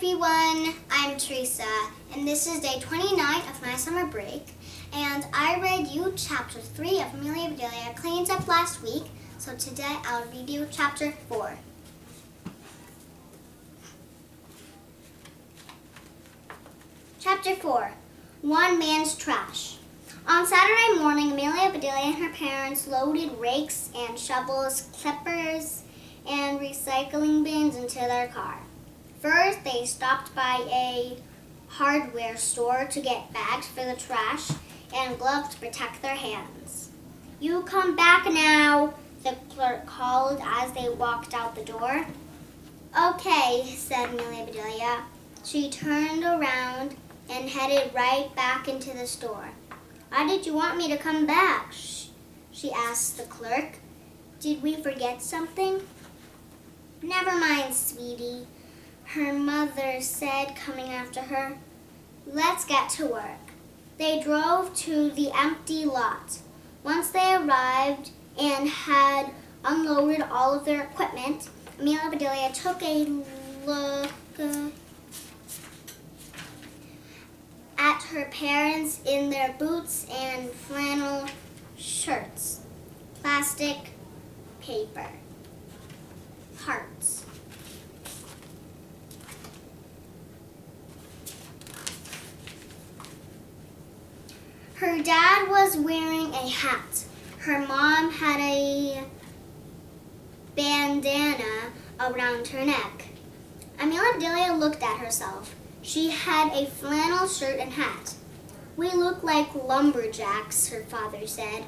everyone, I'm Teresa, and this is day 29 of my summer break, and I read you chapter 3 of Amelia, Bedelia cleans up last week, so today I'll read you chapter 4. Chapter 4, One Man's Trash. On Saturday morning, Amelia, Bedelia, and her parents loaded rakes and shovels, clippers, and recycling bins into their car. First, they stopped by a hardware store to get bags for the trash and gloves to protect their hands. "You come back now," the clerk called as they walked out the door. "Okay," said Amelia Bedelia. She turned around and headed right back into the store. "Why did you want me to come back?" she asked the clerk. "Did we forget something?" "Never mind, sweetie," her mother said, coming after her. "Let's get to work." They drove to the empty lot. Once they arrived and had unloaded all of their equipment, Amelia Bedelia took a look at her parents in their boots and flannel shirts. Plastic, paper, hearts. Her dad was wearing a hat. Her mom had a bandana around her neck. Amelia Bedelia looked at herself. She had a flannel shirt and hat. "We look like lumberjacks," her father said.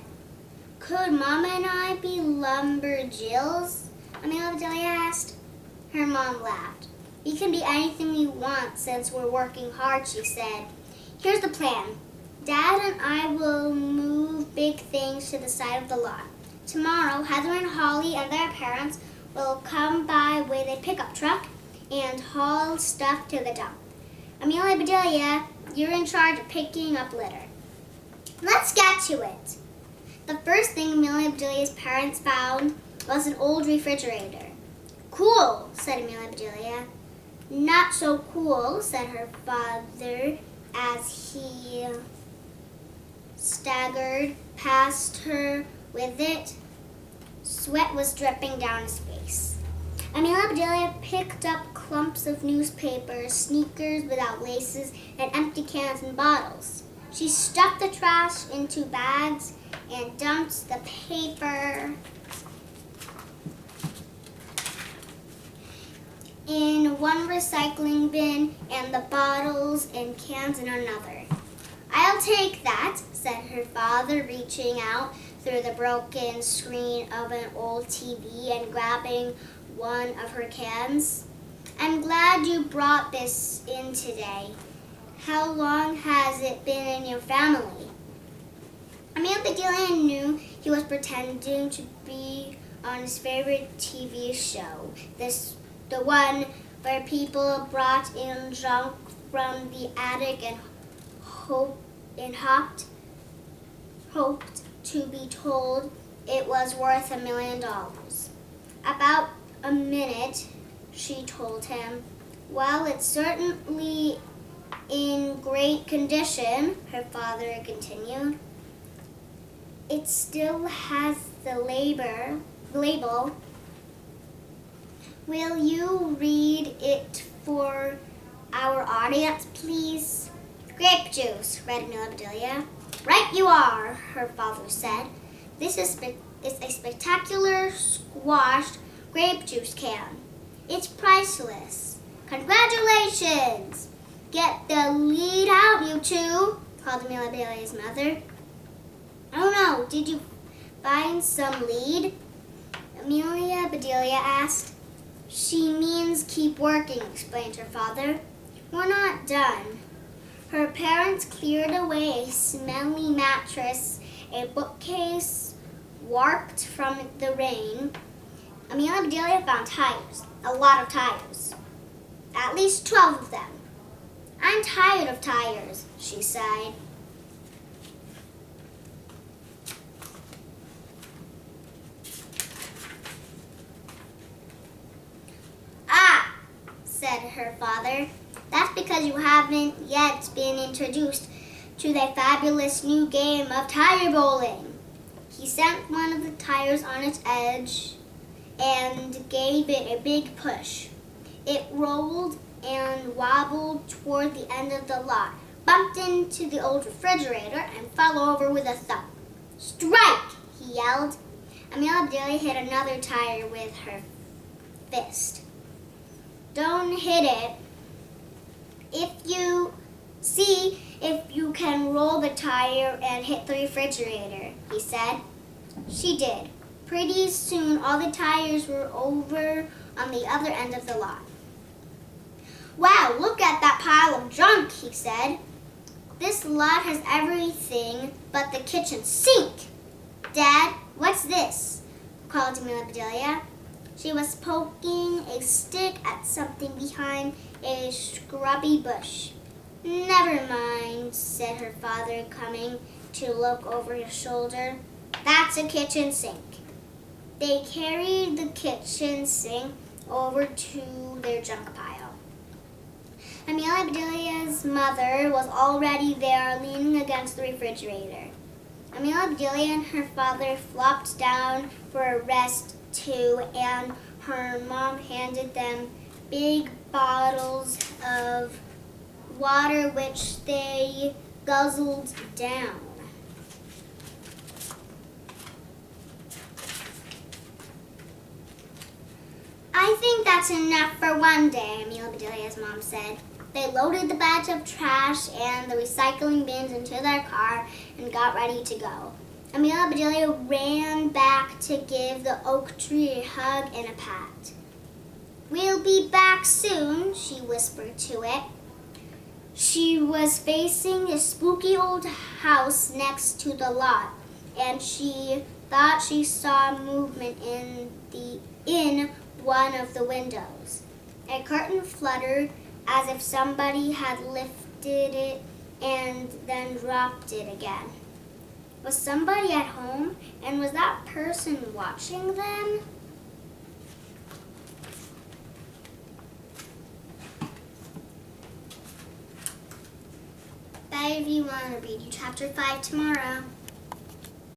"Could Mama and I be lumberjills?" Amelia Bedelia asked. Her mom laughed. "We can be anything we want since we're working hard," she said. "Here's the plan. Dad and I will move big things to the side of the lot. Tomorrow, Heather and Holly and their parents will come by with a pickup truck and haul stuff to the dump. Amelia Bedelia, you're in charge of picking up litter." "Let's get to it." The first thing Amelia Bedelia's parents found was an old refrigerator. "Cool," said Amelia Bedelia. "Not so cool," said her father as he staggered past her with it. Sweat was dripping down his face. Amelia Bedelia picked up clumps of newspapers, sneakers without laces, and empty cans and bottles. She stuffed the trash into bags and dumped the paper in one recycling bin and the bottles and cans in another. "I'll take that," said her father, reaching out through the broken screen of an old TV and grabbing one of her cans. "I'm glad you brought this in today. How long has it been in your family?" Amelia Bedelia knew he was pretending to be on his favorite TV show, the one where people brought in junk from the attic and hoped to be told it was worth $1 million. "About a minute," she told him. "Well, it's certainly in great condition," her father continued. "It still has the label. Will you read it for our audience, please?" "Grape juice," read Amelia Bedelia. "Right you are," her father said. "This is a spectacular squashed grape juice can. It's priceless. Congratulations! Get the lead out, you two," called Amelia Bedelia's mother. "Oh no, did you find some lead?" Amelia Bedelia asked. "She means keep working," explained her father. "We're not done." Her parents cleared away a smelly mattress, a bookcase warped from the rain. Amelia Bedelia found tires, a lot of tires, at least 12 of them. "I'm tired of tires," she sighed. said her father. That's because you haven't yet been introduced to the fabulous new game of tire bowling. He sent one of the tires on its edge and gave it a big push. It rolled and wobbled toward the end of the lot, bumped into the old refrigerator, and fell over with a thump. "Strike!" he yelled. Amelia Bedelia hit another tire with her fist. "Don't hit it. See if you can roll the tire and hit the refrigerator," he said. She did. Pretty soon all the tires were over on the other end of the lot. "Wow, look at that pile of junk," he said. "This lot has everything but the kitchen sink." "Dad, what's this?" called Amelia Bedelia. She was poking a stick at something behind a scrubby bush. "Never mind," said her father, coming to look over his shoulder. "That's a kitchen sink." They carried the kitchen sink over to their junk pile. Amelia Bedelia's mother was already there, leaning against the refrigerator. Amelia Bedelia and her father flopped down for a rest too, and her mom handed them big bottles of water, which they guzzled down. "I think that's enough for one day," Amelia Bedelia's mom said. They loaded the bags of trash and the recycling bins into their car and got ready to go. Amelia Bedelia ran back to give the oak tree a hug and a pat. "We'll be back soon," she whispered to it. She was facing a spooky old house next to the lot, and she thought she saw movement in one of the windows. A curtain fluttered as if somebody had lifted it and then dropped it again. Was somebody at home, and was that person watching them? Bye everyone. I'll read you chapter 5 tomorrow.